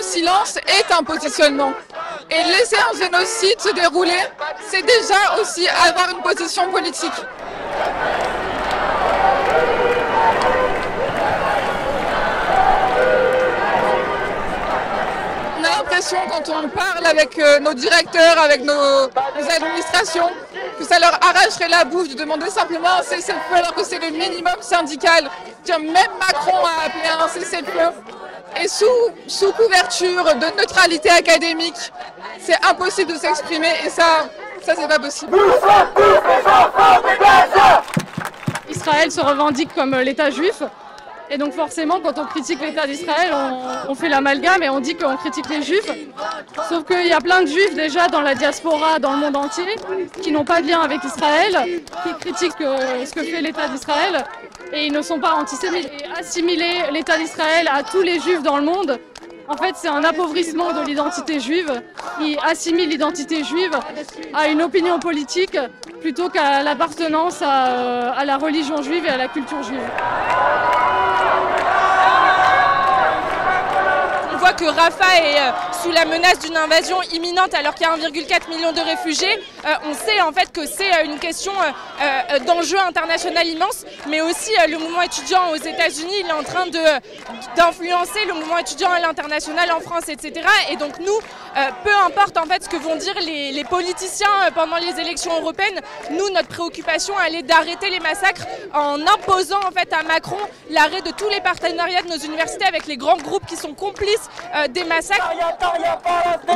le silence est un positionnement. Et laisser un génocide se dérouler, c'est déjà aussi avoir une position politique. On a l'impression, quand on parle avec nos directeurs, avec nos administrations, que ça leur arracherait la bouche de demander simplement un cessez-le-feu alors que c'est le minimum syndical. Même Macron a appelé à un cessez-le-feu. Et sous couverture de neutralité académique, c'est impossible de s'exprimer et ça c'est pas possible. Israël se revendique comme l'État juif. Et donc forcément, quand on critique l'État d'Israël, on fait l'amalgame et on dit qu'on critique les Juifs. Sauf qu'il y a plein de Juifs déjà dans la diaspora, dans le monde entier, qui n'ont pas de lien avec Israël, qui critiquent ce que fait l'État d'Israël, et ils ne sont pas antisémites. Et assimiler l'État d'Israël à tous les Juifs dans le monde, en fait, c'est un appauvrissement de l'identité juive, qui assimile l'identité juive à une opinion politique plutôt qu'à l'appartenance à la religion juive et à la culture juive. On voit que Rafah est sous la menace d'une invasion imminente alors qu'il y a 1,4 million de réfugiés. On sait en fait que c'est une question d'enjeu international immense, mais aussi le mouvement étudiant aux États-Unis, il est en train d'influencer le mouvement étudiant à l'international en France, etc. Et donc nous, peu importe en fait ce que vont dire les politiciens pendant les élections européennes, nous, notre préoccupation, elle est d'arrêter les massacres en imposant en fait à Macron l'arrêt de tous les partenariats de nos universités avec les grands groupes qui sont complices des massacres.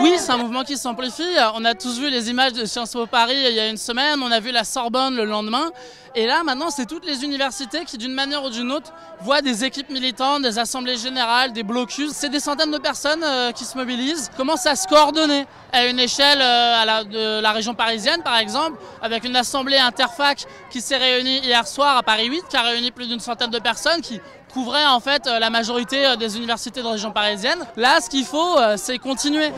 Oui, c'est un mouvement qui s'amplifie. On a tous vu les images de Sciences Po Paris il y a une semaine, on a vu la Sorbonne le lendemain. Et là, maintenant, c'est toutes les universités qui, d'une manière ou d'une autre, voient des équipes militantes, des assemblées générales, des blocus. C'est des centaines de personnes qui se mobilisent, commencent à se coordonner à une échelle de la région parisienne, par exemple, avec une assemblée interfac qui s'est réunie hier soir à Paris 8, qui a réuni plus d'une centaine de personnes, qui couvrait en fait la majorité des universités de la région parisienne. Là, ce qu'il faut, c'est continuer.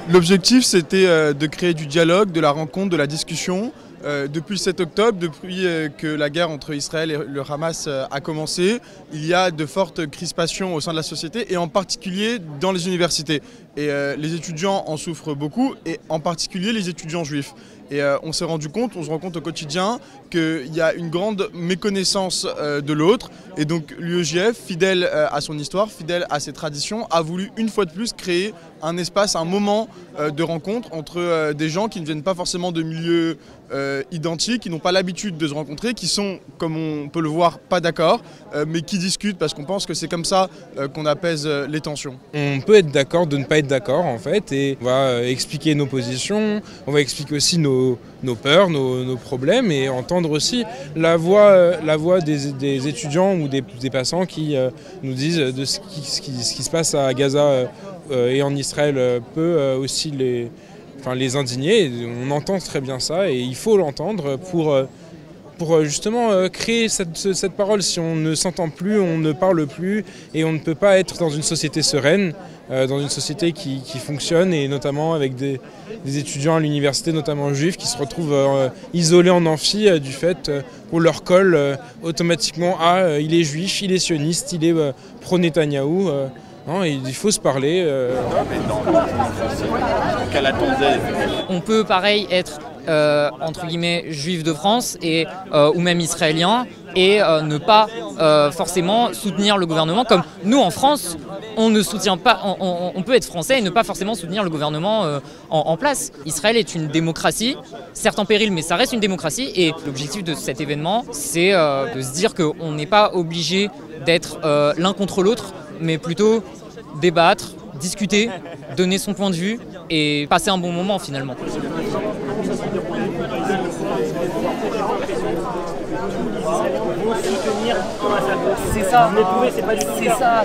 L'objectif, c'était de créer du dialogue, de la rencontre, de la discussion. Depuis le 7 octobre, depuis que la guerre entre Israël et le Hamas a commencé, il y a de fortes crispations au sein de la société et en particulier dans les universités. Et les étudiants en souffrent beaucoup et en particulier les étudiants juifs. Et on se rend compte au quotidien qu'il y a une grande méconnaissance de l'autre. Et donc l'UEJF, fidèle à son histoire, fidèle à ses traditions, a voulu une fois de plus créer un espace, un moment de rencontre entre des gens qui ne viennent pas forcément de milieux identiques, qui n'ont pas l'habitude de se rencontrer, qui sont, comme on peut le voir, pas d'accord, mais qui discutent parce qu'on pense que c'est comme ça qu'on apaise les tensions. On peut être d'accord de ne pas être d'accord en fait, et on va expliquer nos positions, on va expliquer aussi nos peurs, nos problèmes, et entendre aussi la voix des étudiants ou des passants qui nous disent de ce qui se passe à Gaza et en Israël peut aussi les indigner. On entend très bien ça et il faut l'entendre pour justement créer cette parole. Si on ne s'entend plus, on ne parle plus et on ne peut pas être dans une société sereine, dans une société qui fonctionne, et notamment avec des étudiants à l'université, notamment juifs, qui se retrouvent isolés en amphi du fait qu'on leur colle automatiquement « Ah, il est juif, il est sioniste, il est pro-Netanyahou ». Non, il faut se parler. On peut pareil être entre guillemets juif de France ou même israélien et ne pas forcément soutenir le gouvernement, comme nous en France on ne soutient pas, on peut être français et ne pas forcément soutenir le gouvernement en place. Israël est une démocratie, certes en péril, mais ça reste une démocratie, et l'objectif de cet événement c'est de se dire qu'on n'est pas obligé d'être l'un contre l'autre, mais plutôt débattre, discuter, donner son point de vue et passer un bon moment finalement. C'est ça,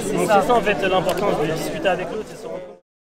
c'est ça en fait l'importance de discuter avec l'autre.